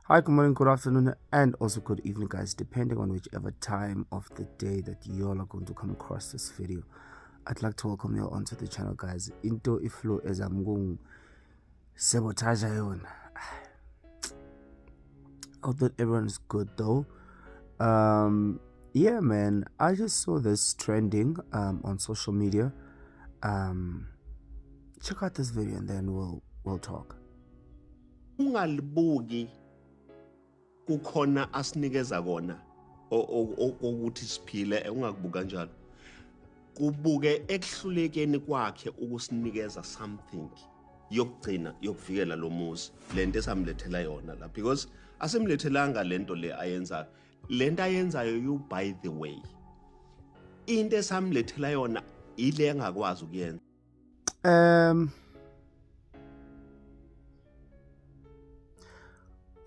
Hi, good morning, good afternoon, and also good evening, guys, depending on whichever time of the day that you all are going to come across this video. I'd like to welcome you onto the channel, guys. Into iflow as I'm going sabotage yon. I hope that everyone is good though. Yeah, man, I just saw this trending on social media. Check out this video and then we'll talk. Ungalibuki kukhona asinikeza kona ukuthi siphile ungakubuka kanjalo kubuke ekuhlulekeni kwakhe ukusinikeza something yokugcina yokuvikela lo muzi lento esamlethela yona la because asemlethelanga lento le ayenza lento ayenzayo you by the way into esamlethela yona ile engakwazi ukuyenza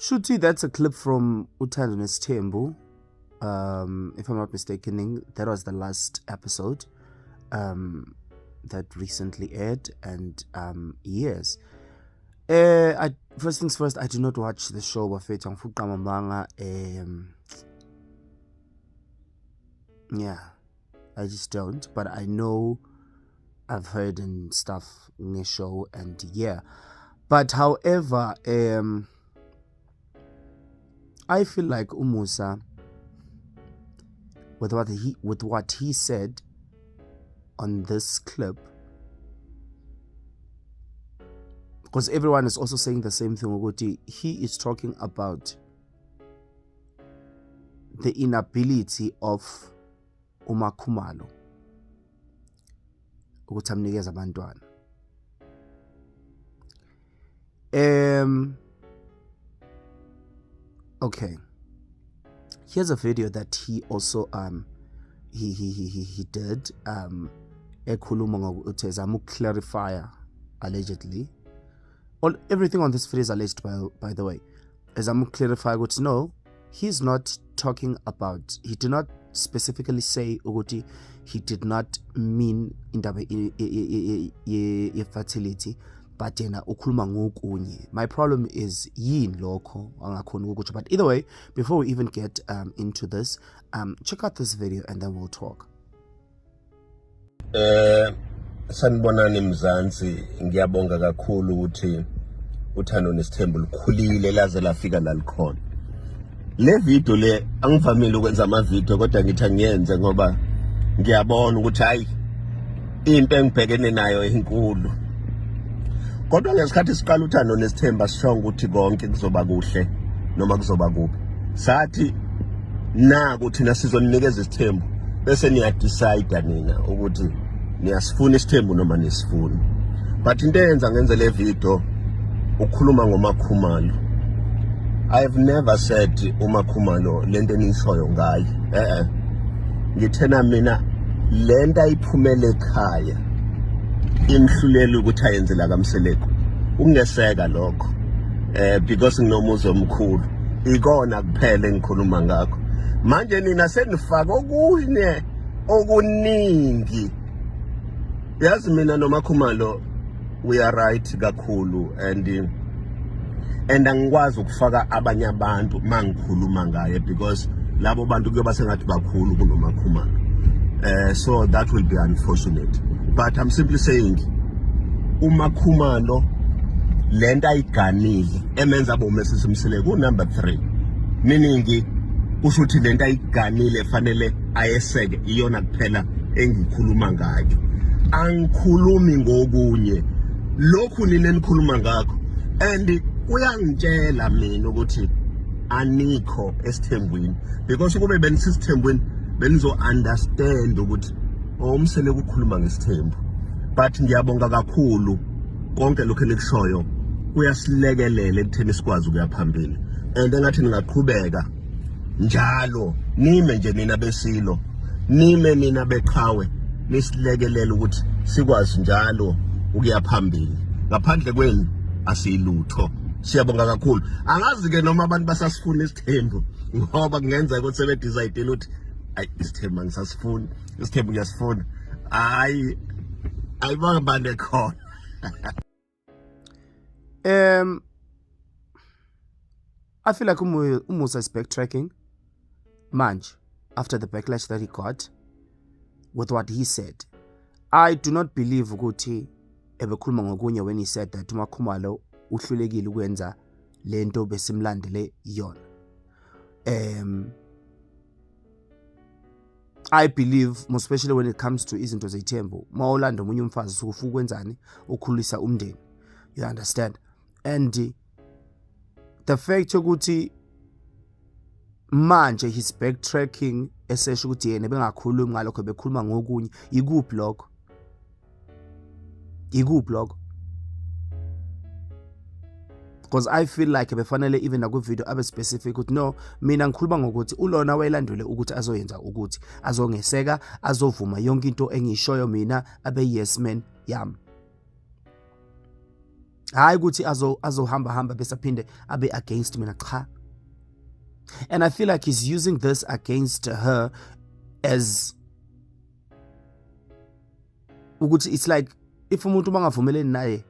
Shuti, that's a clip from Uthando Nesithembu. If I'm not mistaken, that was the last episode that recently aired. And yes, first things first, I do not watch the show Bafethu Manga. Yeah, I just don't. But I know I've heard and stuff in the show, and yeah. But however, I feel like Umusa, with what he said on this clip, because everyone is also saying the same thing. He is talking about the inability of uMakhumalo ukuthi amnikeze abantwana. Okay, here's a video that he also he did ekhuluma ngokuthi zamu clarifier allegedly. Everything on this video is alleged, by the way. Zamu clarify ukuthi no, he's not talking about, he did not specifically say ukuthi he did not mean indaba ye fertility, but yena ukhuluma ngokunye. My problem is yini lokho angakhona ukuthi. But either way, before we even get into this, check out this video and then we'll talk. Sanibonani Mzansi, ngiyabonga kakhulu ukuthi Uthando Nesithembu likhulile laze lafika la likhona. Le video le angivamile ukwenza ama video kodwa ngithi angiyenze ngoba ngiyabona ukuthi hayi into engibhekene nayo inkulu. Kodwa ngesikhathi siqala Uthando Nesithembu sishonga ukuthi konke kuzoba kuhle noma kuzoba kubi. Sathi naku thina sizoninikeza isithembu bese niya decide nina ukuthi niyasifuna isithembu noma nisifuni. But into eyenza ngenze le video ukhuluma ngoMakhumalo. I've never said uMakhumalo lento enishoyo ngaye. Ngithena mina lento ayiphumele ekhaya imhlulela ukuthi ayenzela kaMseleko. Ungeseka lokho. Because nginomuzi omkhulu. Ikona kuphela engikhuluma ngakho. Manje nina senifaka okunye okuningi. Yazi mina noMakhumalo we are right kakhulu and angikwazi ukufaka abanye abantu mangikhuluma ngaye because labo bantu kuyoba sengathi bakhulu kunoMakhumalo. So that will be unfortunate. But I'm simply saying uMakhumalo lento ayiganile emenza boMrs Mseleko number 3. Meaning usho ukuthi lento ayiganile fanele ayeseke iyona kuphela engikhuluma ngayo. Angikhulumi ngokunye lokhu nina nikhuluma ngakho and uyangitshela mina ukuthi anikho esithembweni because kube benisisithembweni benizo understand ukuthi uMseleko ukukhuluma ngesithembu. But ngiyabonga kakhulu konke lokho elikushoyo kuyasilekelela ekutheni sikwazi ukuya phambili and engathi ningaqhubeka njalo nime nje nina besilo nime nina beqhawe nisilekelela ukuthi sikwazi njalo ukuya phambili. Ngaphandle kwenu asiyilutho. Siyabonga kakhulu. Angazi ke noma abantu basasifuna isithembu ngoba kungenza ukuthi sebe decide ukuthi ayi isithembu ngisasifuna, isithembu ngiyasifuna. Ayibanga bande khona. I feel like Umusa is backtracking manje after the backlash that he got with what he said. I do not believe ukuthi ebekhuluma ngokunye when he said that uMakhumalo uhlulekile ukwenza lento besimlandele yona. I believe, most especially when it comes to izinto zeThembu, mawulanda omunye umfazi sukufa ukwenzani ukhulisa umndeni. You understand? And the fact ukuthi manje he's backtracking esesho ukuthi yena bengakhulumi ngalokho bekhuluma ngokunye, ikuphi lokho? Because I feel like befanele even naku video abe specific ukuthi no, mina ngikhuluma ngokuthi ulona wayelandule ukuthi azoyenza ukuthi azongeseka, azovuma yonke into engiyishoyo mina, abe yes man yami. Hayi ukuthi azohamba bese aphinde abe against mina, cha. And I feel like he's using this against her as ukuthi it's like if umuntu bangavumeleni naye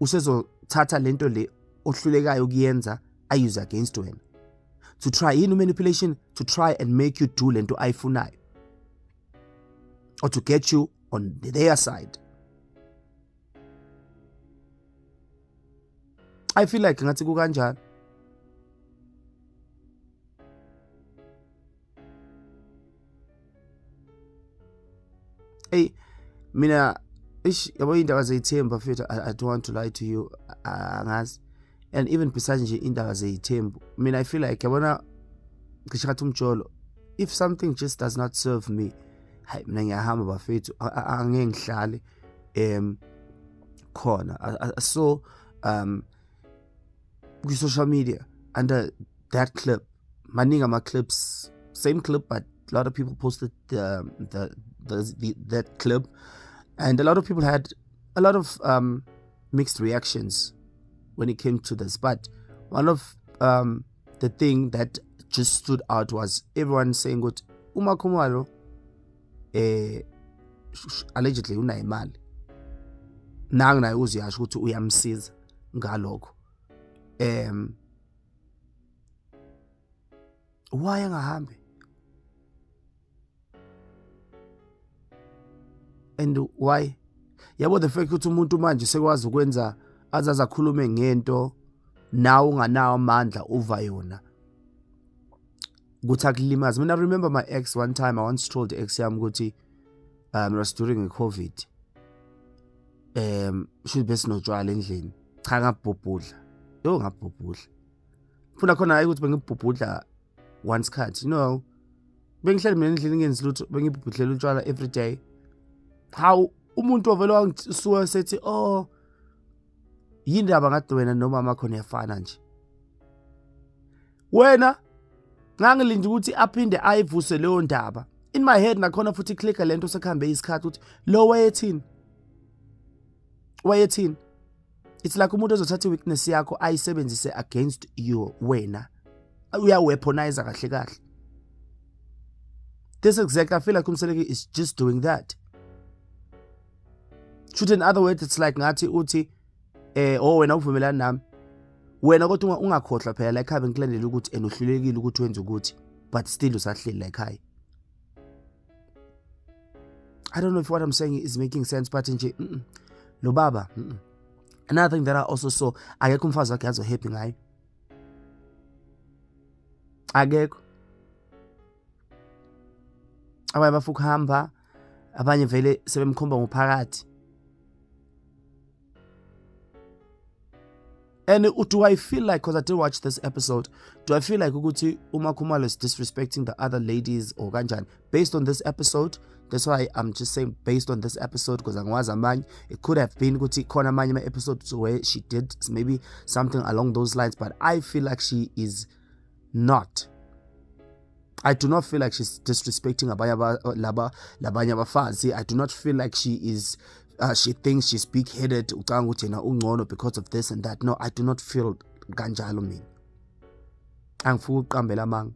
usezothatha lento le ohlulekayo ukuyenza ayuse against wena to try manipulation, to try and make you do lento ayifunayo, or to get you on their side. I feel like ngathi kukanjalo. Hey, mina yabo indaba zeThembu mfethu, I don't want to lie to you, angazi. And even besides nje indaba zeThembu, mina I feel like yabona ngishathi umjolo, if something just does not serve me, hayi mina ngiyahamba bafethu, angeke ngihlale khona. So ku social media under that clip, maningi ama clips, same clip but a lot of people posted that clip, and a lot of people had a lot of mixed reactions when it came to this. But one of the thing that just stood out was everyone saying ukuthi uMakhumalo allegedly unayo imali, nangu naye uziyasho ukuthi uyamsiza ngalokho. Why angahambi? And why? Yabo the fact ukuthi umuntu manje sekwazi ukwenza azaza khulume ngento nawe unganawo amandla over yona, ukuthi akulimazi. Mina I remember my ex one time, I once told ex yami ukuthi it was during COVID, should best notshwala endlini, cha ngabhubhudla, ngabhubhudla funa khona hayi ukuthi bengibhubhudla once cut, bengihleli mina endlini ngenzi lutho, bengibhubhudlela utshwala every day. How umuntu ovela wangisuka sethi yindaba ngathi wena noma makhona yafana nje, wena ngangilinde ukuthi aphinde ayivuse leyo ndaba. In my head nakhona futhi clicka lento sekhambe isikhathi ukuthi lo wayethini. It's like umuntu ozothatha weakness yakho ayisebenzise against you, wena uyaweaponize kahle kahle. This exactly, I feel like Umseleki is just doing that. Shoot, in other words, it's like ngathi uthi wena uvumelana nami, wena kodwa ungakhohlwa phela like habe ngikulandela ukuthi enohlulekile ukuthi wenze ukuthi, but still usahleli like high. I don't know if what I'm saying is making sense, but nje lo baba. Another thing that I also saw, akekho umfazi wakhe azo happy ngayo, akekho. Abanye bafuna ukuhamba, abanye vele sebemkhomba ngophakathi. And do I feel like, because I did watch this episode, do I feel like ukuthi uMakhumalo is disrespecting the other ladies or kanjani based on this episode? That's why I'm just saying based on this episode, because angiwazi amanye, it could have been ukuthi khona amanye ama episodes where she did maybe something along those lines, but I feel like she is not. I do not feel like she's disrespecting labanye abafazi. I do not feel like she is she thinks she's big-headed because of this and that. No, I do not feel kanjalo mina. Angifuni ukuqambela amanga.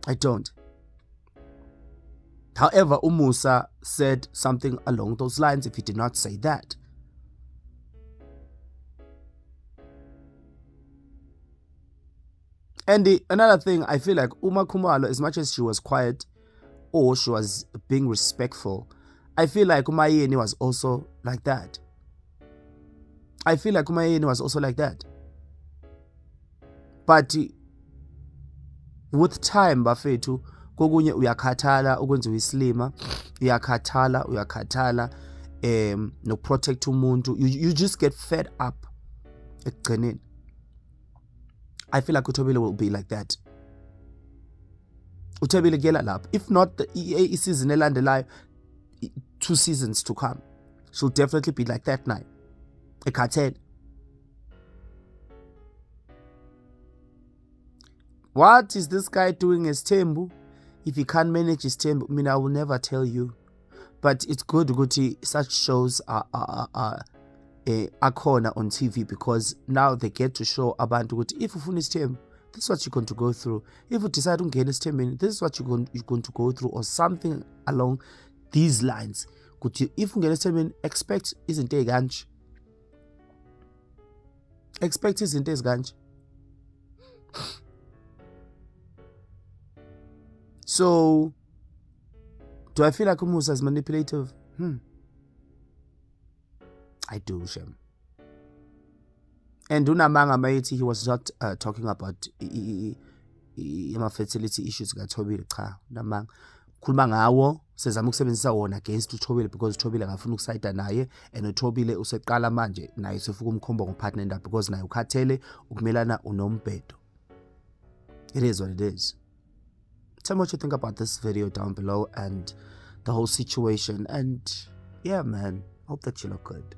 I don't. However, Umusa said something along those lines if he did not say that. And another thing, I feel like Uma Khumalo, as much as she was quiet or she was being respectful, I feel like Umayeni was also like that. But with time, bafethu, kokunye uyakhathala ukwenza uyislima, uyakhathala no protect umuntu. You just get fed up. I feel like Uthobile will be like that. Uthobile gela lapho. If not the season elandelayo, 2 seasons to come, she'll definitely be like that now. A cartel. What is this guy doing as Thembu? If he can't manage his Thembu, I will never tell you. But it's good ukuthi such shows are corner on TV, because now they get to show abantu ukuthi if ufuna isithembu, this is what you're going to go through. If you decide to get isithembeni, this is what you're going to go through, or something along these lines. If ungena isithembeni, expect izinto ezikanje. So, do I feel like Umusa is manipulative? I do, Shem. And Unamanga Maiti, he was not talking about fertility issues. Thobile cha, Unamanga khuluma ngawo, sezama ukusebenzisa wona against uThobile, because uThobile akafuna ukusayida naye, and uThobile useqala manje naye sefuna umkhomba ngopartner ndaba, because naye ukhathele ukumelana uNombhedo. It is what it is. Tell me what you think about this video down below and the whole situation. And yeah, man, hope that you look good.